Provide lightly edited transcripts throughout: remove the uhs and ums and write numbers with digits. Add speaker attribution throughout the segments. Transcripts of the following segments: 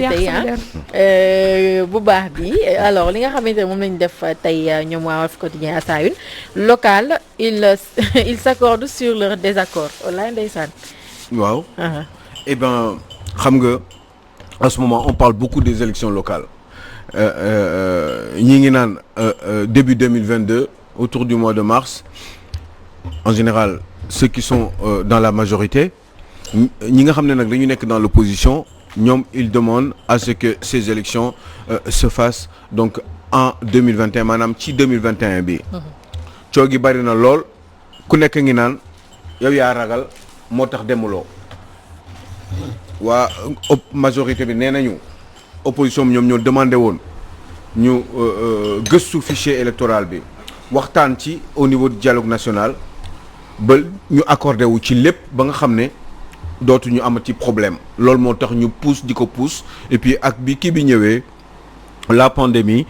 Speaker 1: actualité bu baax bi alors li nga xamante ne moom lañu def tey ñoom waa Walf Quotidien à sa une local ils s'accordent sur leur désaccord wallaay ndeysaan.
Speaker 2: waaw. Eh ben xam nga en ce moment on parle beaucoup des élections locales ñi ngi naan début 2022 autour du mois de mars en général ceux qui sont dans la majorité ñi nga xam ne nag dañu nekk dans l'opposition ñoom ils demandent à ce que ces élections se fassent donc en 2021 maanaam ci 2021 bi coo gi bari na lool ku nekk ngi naan yow yaa ragal moo tax demuloo waa majorité bi nee nañu opposition bi ñoom ñoo demandé woon ñu gëstu fichier électoral bi waxtaan ci au niveau du dialogue national ba ñu accordé wu ci lépp ba nga xam ne dootuñu amati problème loolu moo tax ñu pousse di ko pousse et puis ak bi kii bi ñëwee la pandémie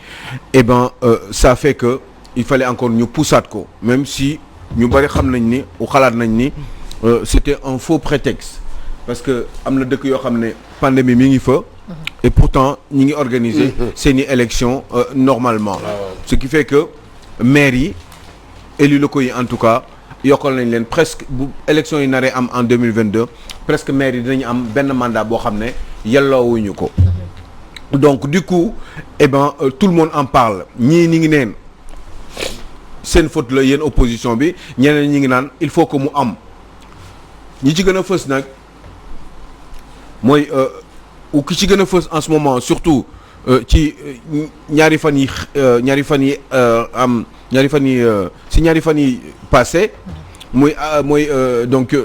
Speaker 2: eh ben ça fait que il fallait encore ñu poussaat ko même si ñu bari xam nañ ni ou xalaat nañ ni c'était un faux prétexte parce que am na dëkk yoo xam ne pandémie mi ngi fa et pourtant ñi ngi organiser seeni élection normalement ce qui fait que maires yi élus locaux yi en tout cas yokkal nañ leen presque bu élection yi naree am en 2022 presque maires yi dinañu am benn mandat boo xam ne yelloowuñu ko donc du coup eh ben tout le monde en parle ñii ñi ngi neen seen faute la yéen opposition bi ñeneen ñi ngi naan il faut que mu am ñi ci gën a fës nag mooy ou ki ci gën a fës en ce moment surtout ci ñaari fan yi passé mooy donc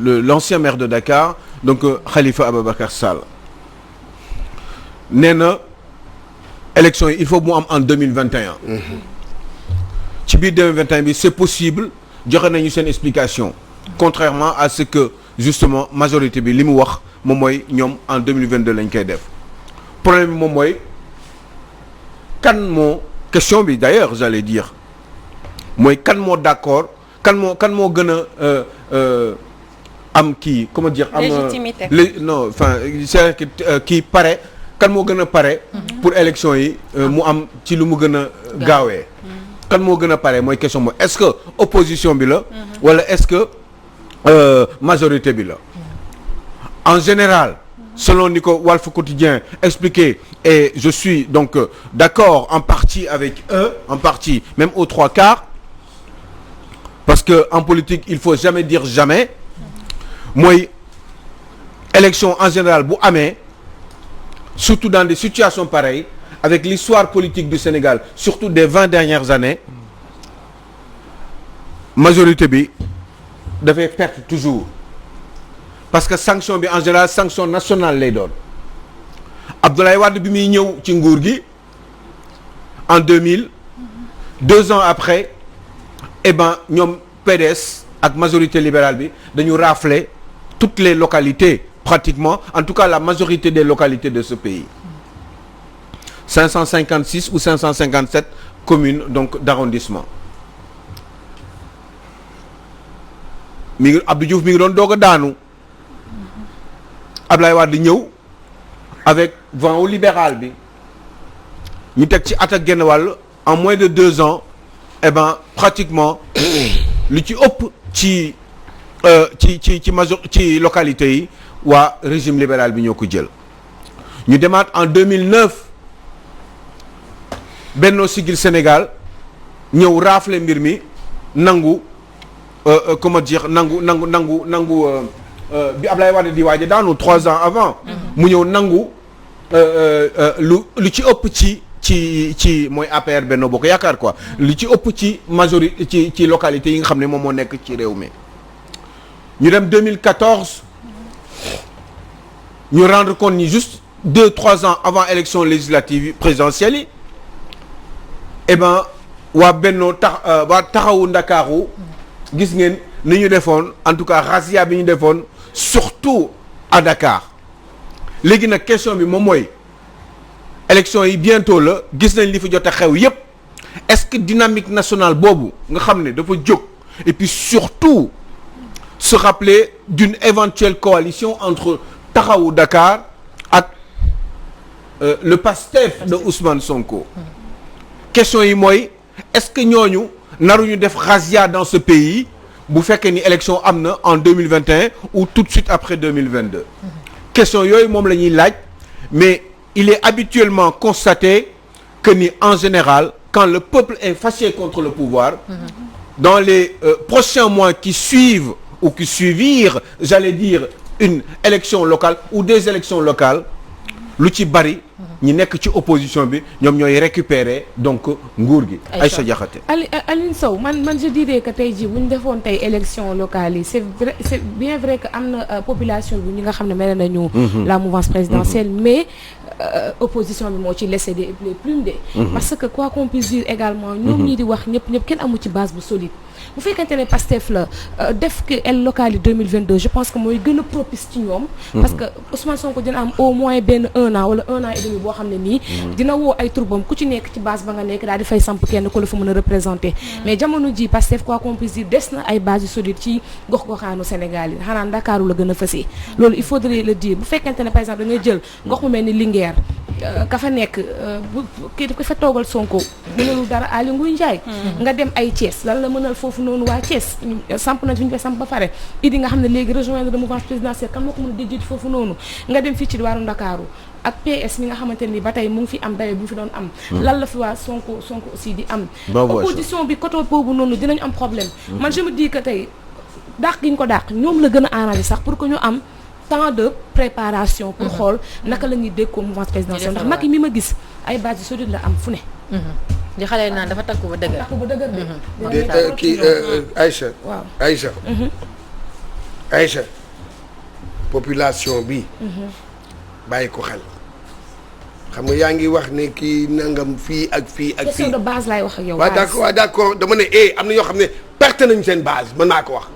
Speaker 2: l'ancien maire de Dakar donc Khalifa Ababacar Sall nee na élection yi il faut mu am en 2021 ci biir 2021 bi c'est possible joxe nañu seen explication contrairement à ce que justement majorité bi li mu wax moom mooy ñoom en 2022 lañ koy def problème bi moom mooy kan moo question bi d'ailleurs j'allais dire mooy kan moo d'accord kan moo gën a am kii comment dire am
Speaker 3: légitimité
Speaker 2: non enfin c'est que kii pare kan moo gën a pare pour élection yi mu am ci lu mu gën a gaawee kan moo gën a pare mooy question mooy est-ce que opposition bi la wala est-ce que majorité bi la en général selon ni ko Walf Quotidien expliqué et je suis donc d'accord en partie avec eux en partie même aux trois quarts parce que en politique il faut jamais dire jamais mooy élection en général bu amee surtout dans des situations pareilles avec l'histoire politique du Sénégal surtout des 20 dernières années majorité bi dafay perdre toujours parce que sanction bi en général sanction nationale lay doon Abdoulaye Wade bi muy ñëw ci nguur gi en 2000 2 ans après eh ben ñoom PDS ak majorité libérale bi dañu rafler toutes les localités pratiquement en tout cas la majorité des localités de ce pays 556 ou 557 communes donc d'arrondissement mi ngi Abdou Diouf mi ngi doon doog a daanu Abdoulaye Wade ñëw avec vent au libéral bi ñu teg ci at ak genn wàll en moins de 2 ans eh ben pratiquement lu ci ëpp ci ci localité yi waa régime libéral bi ñoo ko jël ñu demaat en 2009 Benno Siggil Sénégal ñëw raafle mbir mi nangu comment dire nangu bi Ablaye Wade di waaje daanu 3 ans avant mu ñëw nangu lu ci ëpp ci mooy APR Benno Bokk Yaakaar quoi lu ci ëpp ci majorité ci localité yi nga xam ne moom moo nekk ci réew mi ñu dem 2014 ñu rendre compte ni juste 2-3 ans avant élection législative présidentielle yi eh ben waa Benno waa taxawu Ndakaaru gis ngeen ni ñu defoon en tout cas razzia bi ñu defoon surtout à Dakar léegi nag question bi moom mooy élection yi bientôt la gis nañ li fi jot a xew yépp est-ce que dynamique nationale boobu nga xam ne dafa jóg et puis surtout se rappeler d'une éventuelle coalition entre taxawu Dakar ak le Pastef de Ousmane Sonko. question yi mooy est-ce que ñooñu naruñu def razzia dans ce pays bu fekkee ni élection am na en 2021 ou tout de suite après 2022. question yooyu moom la ñuy laaj mais il est habituellement constaté que ni en général quand le peuple est fâché contre le pouvoir dans les prochains mois qui suivent ou qui suivirent j'allais dire une élection locale ou des élections locales lu ci bari ñi nekk ci opposition bi ñoom ñooy récupérer donc nguur gi. Aïcha Diakhaté.
Speaker 3: Aline Sow man je dirais que tey jii bu ñu defoon tey élection locale yi c'est bien vrai que am na population bi ñi nga xam ne mel nañu la mouvance présidentielle mais opposition bi moo ci laissé les plumes de parce que quoi qu'on puisse dire également ñoom ñii di wax ñëpp kenn amu ci base bu solide. bu fekkente ne Pastef la def que el locale yi 2022 je pense que mooy gën a propice ci ñoom. parce que Ousmane Sonko dina am au moins benn 1 an wala 1 an et demi boo xam ne nii. dina woo ay troubam ku ci nekk ci base ba nga nekk daal di fay samp kenn ku la fa mën a représenter. mais jamono ji Pastef quoi qu'on puisse dire des na ay base yu solide ci gox-goxaanu Sénégal yi xanaa Ndakaaru la gën a fësee. loolu il faudrait le dire bu fekkente ne par exemple da ngay jël gox mu mel ni Linguère ka fa nekk kii di ko fa toogal Sonko mënalul dara Aly Ngouille Ndiaye. nga dem ay Thiès lan la mënal foofu noonu waa Thiès samp nañ fi ñu koy samp ba pare idi nga xam ne léegi rejoindre le mouvance présidentielle kan moo ko mën a déjjiti foofu noonu nga dem fii ci diwaanu Ndakaaru ak PS mi nga xamante ni ba tey mu ngi fi am dayo bu mu fi doon am lan la fi waa Sonko aussi di am opposition bi côté boobu noonu dinañ am problème man je me dis que tey dàq gi ñu ko dàq ñoom la gën a arrangé sax pour que ñu am temps de préparation pour xool naka la ñuy déggoo mouvance présidentielle ndax Macky mi ma gis ay base yu solide la am fu ne
Speaker 1: di xale naan dafa takku ba dëgër.
Speaker 4: de kii Aïcha.
Speaker 3: waaw
Speaker 4: Aïcha. Aïcha population bi. bàyyi ko xel. xam nga yaa ngi wax ne kii nangam fii ak fii ak fii.
Speaker 3: question de base laay wax ak yow.
Speaker 4: waaw d'accord dama ne am na ñoo xam ne perte nañ seen base mën naa ko wax.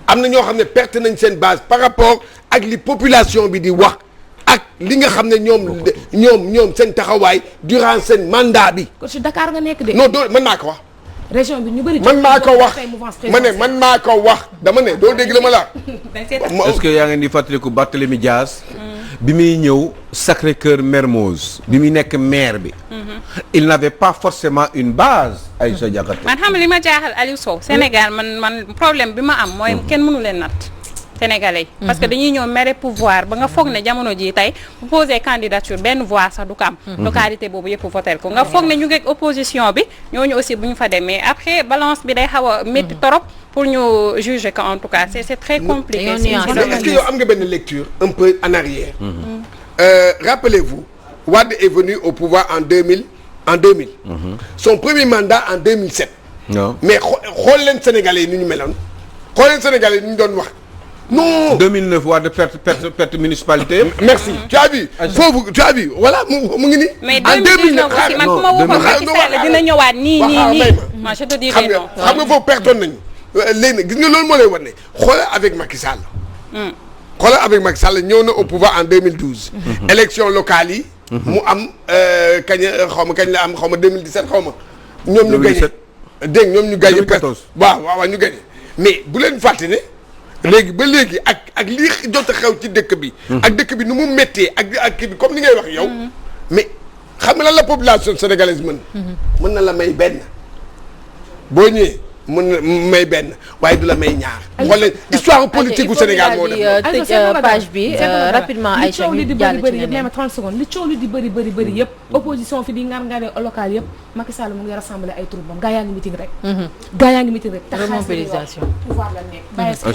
Speaker 4: am na ñoo xam ne perte nañ seen base par rapport ak li population bi di wax. ak li nga xam ne ñoom seen taxawaay durant seen mandat bi.
Speaker 3: kon ci Dakar nga nekk de.
Speaker 4: non doo mën naa ko wax.
Speaker 3: région bi ñu bëri.
Speaker 4: mën naa ko wax mën naa ko wax dama ne doo dégg la ma la.
Speaker 2: est-ce que yaa ngeen di fàttaliku Barthélémy Dias. bi muy ñëw Sacré-Cœur Mermoz bi muy nekk maire bi. il n'avait pas forcément une base. Aïcha Diakhaté.
Speaker 5: man xam li ma jaaxal Aliou Sow. Sénégal man problème bi ma am mooy kenn mënu leen natt. Sénégalais parce que dañuy ñëw mere pouvoir ba nga foog ne jamono ji tey bu posé candidature benn voix sax du ko am localité boobu yëpp votel ko nga foog ne ñu ngi ak opposition bi ñooñu aussi bu ñu fa demee après balance bi day xaw a métti torop pour ñu juger que en tout cas c'est très compliqué.
Speaker 4: est-ce que yow am nga benn lecture un peu en arrière. Rappelez-vous Wade est venu au pouvoir en 2000 son premier mandat en 2007
Speaker 2: non
Speaker 4: mais xool leen Sénégalais yi ni ñu meloon xool leen Sénégalais yi ni ñu doon wax non
Speaker 2: 2009 Wade perte municipalité.
Speaker 4: merci tu as vu foofu tu as vu voilà mu ngi nii.
Speaker 5: mais 2019 aussi man ku ma waxoon Macky Sall dina ñëwaat nii moi je te dirais non.
Speaker 4: xam nga foofu pertoon nañu léegi nag gis nga loolu moo lay wan ne xoolal avec Macky Sall. xoolal avec Macky Sall ñëw na au pouvoir en 2012. élection locale yi. mu am kañ la am xaw ma 2017 xaw ma. ñoom ñu gagné dégg ñoom ñu gagné.
Speaker 2: 2014
Speaker 4: waaw ñu gagné mais bu leen fàtte ne. léegi ba léegi ak lii jot a xew ci dëkk bi. ak dëkk bi nu mu méttee ak kii bi comme ni ngay wax yow. mais xam nga lan la population sénégalaise mën. mën na la may benn boo ñëwee mën na may benn waaye du la may ñaar. xool leen histoire politique bu Sénégal moo def.
Speaker 1: tëj page bi rapidement Aïcha ñu jàll ci
Speaker 3: ñeneen li 30 secondes li coow li di bëri yëpp opposition fi di ngar-ngaree local yëpp Macky Sall mu ngi rassemblé ay troupes gaa yaa ngi meeting rek. gaa yaa ngi meeting rek.
Speaker 1: remobilisation
Speaker 3: pouvoir la nekk.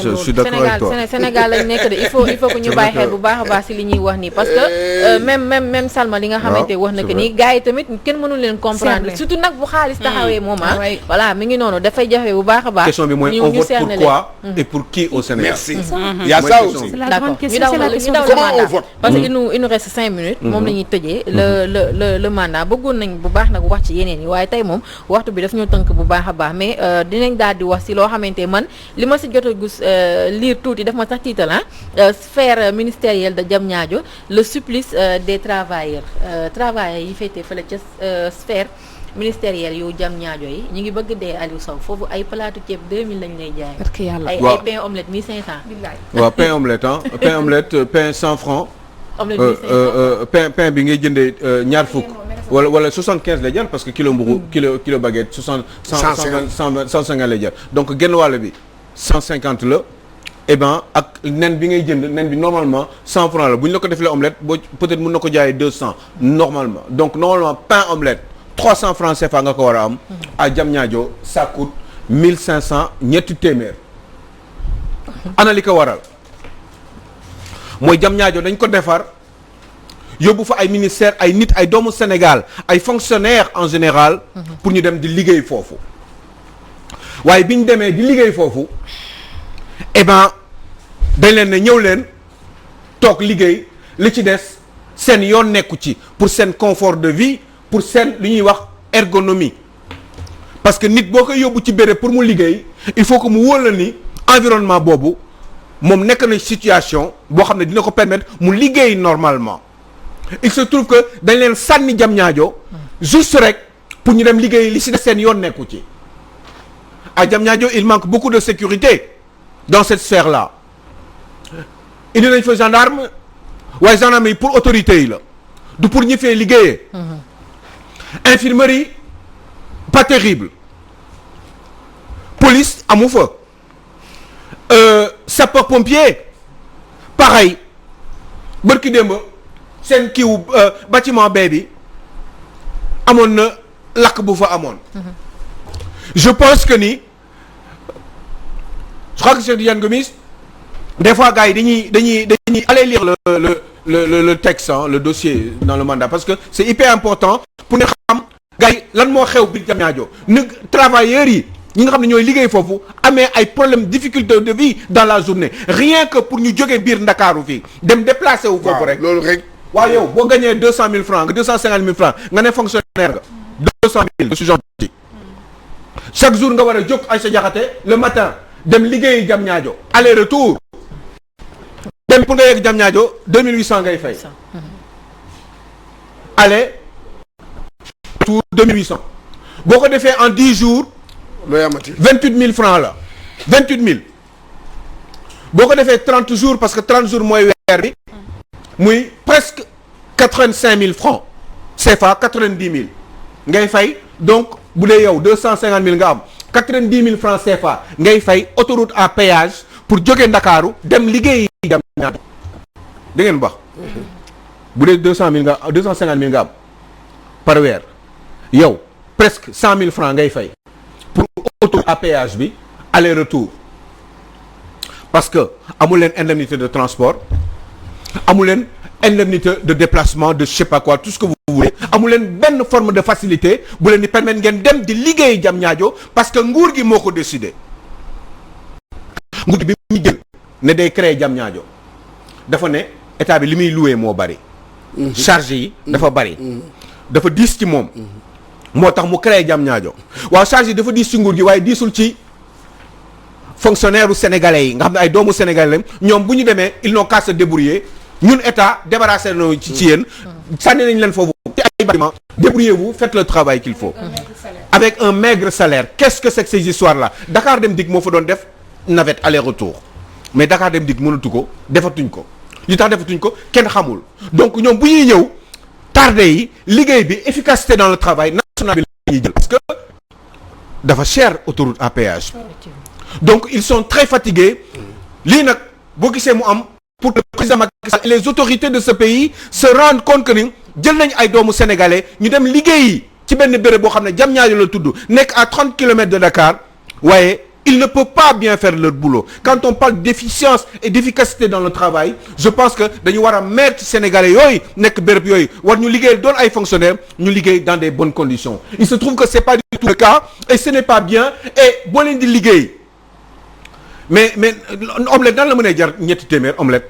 Speaker 2: je suis d'accord avec toi
Speaker 1: Sénégal lañ nekk de il faut que ñu bàyyi xel bu baax a baax si li ñuy wax nii parce que même Salma li nga xamante wax na que nii gars yi tamit kenn mënu leen comprendre surtout nag bu xaalis taxawee moom voilà mi ngi noonu dafay jafe bu baax a baax.
Speaker 2: question bi mooy on vote pourquoi et pour qui au Sénégal.
Speaker 4: merci il y a ça aussi.
Speaker 1: d'accord ñu daw le mandat parce que il nous reste 5 minutes. moom la ñuy tëjee le mandat bëggoon nañ bu baax nag wax ci yeneen yi waaye tey moom waxtu bi daf ñoo tënk bu baax a baax mais dinañ daal di wax si loo xamante man li ma si jot a gis lire tuuti daf ma sax tiital sphère ministérielle de Diamniadio le supplice des travailleurs yi féetee fële ca sphère ministérielle yow Diamniadio yi ñu ngi bëgg dee Aliou Sow foofu ay plateau ceeb 2000 lañ lay jaay.
Speaker 3: parce que yàlla
Speaker 1: ay pain omelette 1500.
Speaker 2: waaw pain omelette pain 100 francs pain bi ngay jëndee ñaar fukk wala 75 lay jar parce que kilo mburu kilo baguette 150 lay jar donc genn wàll bi 150 la et ben ak nen bi ngay jënd nen bi normalement 100 francs la bu ñu la ko defee omelette boo peut-être mën na ko jaayee 200 normalement donc normalement pain omelette 300 francs CFA nga ko war a am à Diamniadio ça coûte 1500 ñetti téeméer ana li ko waral mooy Diamniadio dañ ko defar yóbbu fa ay ministère ay nit ay doomu Sénégal ay fonctionnaires en général pour ñu dem di liggéey foofu waaye bi ñu demee di liggéey foofu eh ben dañ leen ne ñëw leen toog liggéey li ci des seen yoon nekku ci pour seen confort de vie pour seen li ñuy wax ergonomie parce que nit boo koy yóbbu ci béréb pour mu liggéey il faut que mu wóor la ni environnement boobu moom nekk na situation boo xam ne dina ko permettre mu liggéey normalement il se trouve que dañ leen sànni Diamniadio juste rek pour ñu dem liggéey li ci des seen yoon nekku ci à Diamniadio il manque beaucoup de sécurité dans cette sphère-là indi nañ fa gendarme waaye gendarme yi pour autorité yi la du pour ñi fee liggéeyee infirmerie pas terrible police amu fa sapeur pompier pareil bërki démb seen kiiw bâtiment bee bi amoon na lakk bu fa amoon je pense que ni je crois que Cheikh Tidiane Gomis des fois gars yi dañuy aller lire le texte le dossier dans le mandat parce que c'est hyper important pour ne xam gars yi lan moo xew biir Diamniadio ni travailleurs yi ñi nga xam ne ñooy liggéey foofu amee ay problème difficulté de vie dans la journée rien que pour ñu jógee biir Ndakaaru fii dem déplacer wu foofu rek
Speaker 4: loolu rek
Speaker 2: waaw yow boo gagné 200 000 francs nga 250 000 francs nga ne fonctionnaire nga 200 000 je suis gentil chaque jour nga war a jóg Aïcha Diakhaté le matin dem liggéeyi Diamniadio aller retour dem pour nga yegg Diamniadio 2800 ngay fay aller retour 2800 boo ko defee en 10 jours
Speaker 4: looy amati
Speaker 2: 28 000 francs la 28 000 boo ko defee 30 jours parce que 30 jours mooy weer bi muy presque 85 000 francs CFA 90 000 ngay fay donc bu dee yow 250 000 nga am 90 000 francs CFA ngay fay autoroute à péage pour jóge Ndakaaru dem liggéeyi Diamniadio da ngeen bax bu dee 200 000 nga 250 000 nga am par weer yow presque 100 000 francs ngay fay pour autoroute à péage bi aller retour parce que amul leen indemnité de transport amul leen indemnité de déplacement de je sais pas quoi tout ce que vous voulez amul leen benn forme de facilité bu leen di permettre ngeen dem di liggéey Diamniadio parce que nguur gi moo ko décidé nguur gi bi mu jël ne day créer Diamniadio dafa ne état bi li muy loué moo bari charge yi dafa bari dafa diis ci moom moo tax mu créé Diamniadio waaw charge yi dafa diis ci nguur gi waaye diisul ci fonctionnaire u sénégalais yi nga xam ne ay doomu sénégalais lañ ñoom bu ñu demee ils n'ont qu'à se débrouiller ñun état débarrassé na ci yéen sànni nañ leen foofu ci ay bâtiment débrouillez-vous faites le travail qu'il faut avec un maigre salaire qu'est-ce que c'est que ces histoires là Dakar Dem Dikk moo fa doon def navette aller-retour mais Dakar Dem Dikk mënatu ko defatuñ ko li tax defatuñ ko kenn xamul donc ñoom bu ñuy ñëw tardé yi liggéey bi efficacité dans le travail national bi la ñuy jël parce que dafa cher autoroute à péage donc ils sont très fatigués lii nag boo gisee mu am pour que le président Macky Sall et les autorités de ce pays se rendent compte que ni jël nañ ay doomu sénégalais ñu dem liggéeyi ci benn béréb boo xam ne Diamniadio la tudd nekk à 30 kilomètres de Dakar waaye il ne peut pas bien faire leur boulot quand on parle d'efficience et d'efficacité dans le travail je pense que dañu war a mettre sénégalais yooyu nekk béréb yooyu war ñu liggéey doon ay fonctionnaires ñu liggéey dans des bonnes conditions il se trouve que c'est pas du tout le cas et ce n'est pas bien et boo leen di liggéey mais omelette nan la mënee jar ñetti téeméer omelette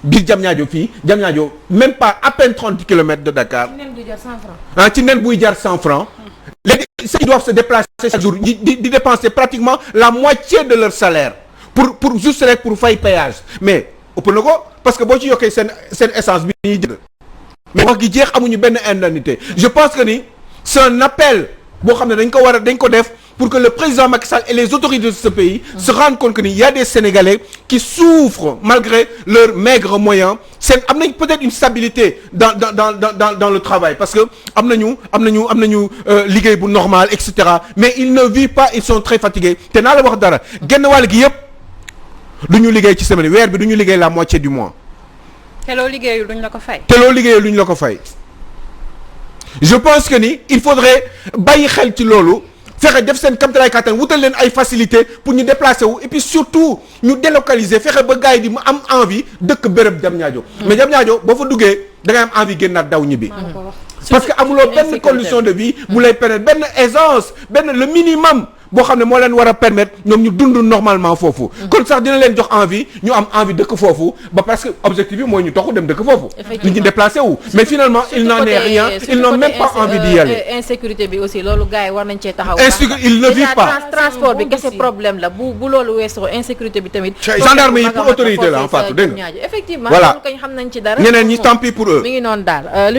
Speaker 2: biir Diamniadio fii Diamniadio même pas à peine 30 kilomètres de Dakar.
Speaker 3: ci nen buy jar 100 francs.
Speaker 2: ah ci nen buy jar 100 francs. léegi ils doivent se déplacer chaque jour di dépenser pratiquement la moitié de leur salaire pour juste rek pour fay péage mais ëpp na ko parce que boo ci yokkee seen essence bi ñuy jënd mais wax gi jeex amuñu benn indemnité je pense que ni c'est un appel boo xam ne dañ ko def pour que le président Macky Sall et les autorités de ce pays se rendent compte que il y a des Sénégalais qui souffrent malgré leurs maigres moyens. C'est am nañ peut-être une stabilité dans le travail parce que am nañu liggéey bu normal et cetera mais ils ne vivent pas, ils sont très fatigués te naa la wax dara genn wàll gi yëpp du ñu liggéey ci semaine weer bi du ñu liggéey la moitié du mois.
Speaker 5: te loo liggéeyul duñ la ko fay.
Speaker 2: Je pense que ni il faudrait bàyyi xel ci loolu fexe def seen kamtalaay kattan wutal leen ay facilités pour ñu déplacer wu et puis surtout ñu délocaliser fexe ba gars yi di mu am envie dëkk béréb Diamniadio mais Diamniadio boo fa duggee da ngay am envie génnaat daw ñibbi parce que amuloo benn condition de vie bu lay permettre benn aisance benn le minimum boo xam ne moo leen war a permettre ñoom ñu dund normalement foofu kon sax dina leen jox envie ñu am envie dëkk foofu ba parce que objectif bi mooy ñu toxu dem dëkk foofu nit ñi déplacé wu mais finalement il n'en est rien ils n'ont même pas envie d'y aller.
Speaker 1: Insécurité bi aussi loolu gars yi war nañ cee taxaw.
Speaker 2: il ne vit pas
Speaker 1: transport bi kese problème la bu loolu weesoo insécurité bi tamit.
Speaker 2: gendarme yi pour autorité la en fait dégg nga
Speaker 1: effectivement
Speaker 2: voilà
Speaker 1: loolu kañ xam nañ ci dara.
Speaker 2: ñeneen ñi tant pis pour eux.
Speaker 1: mi ngi noonu daal.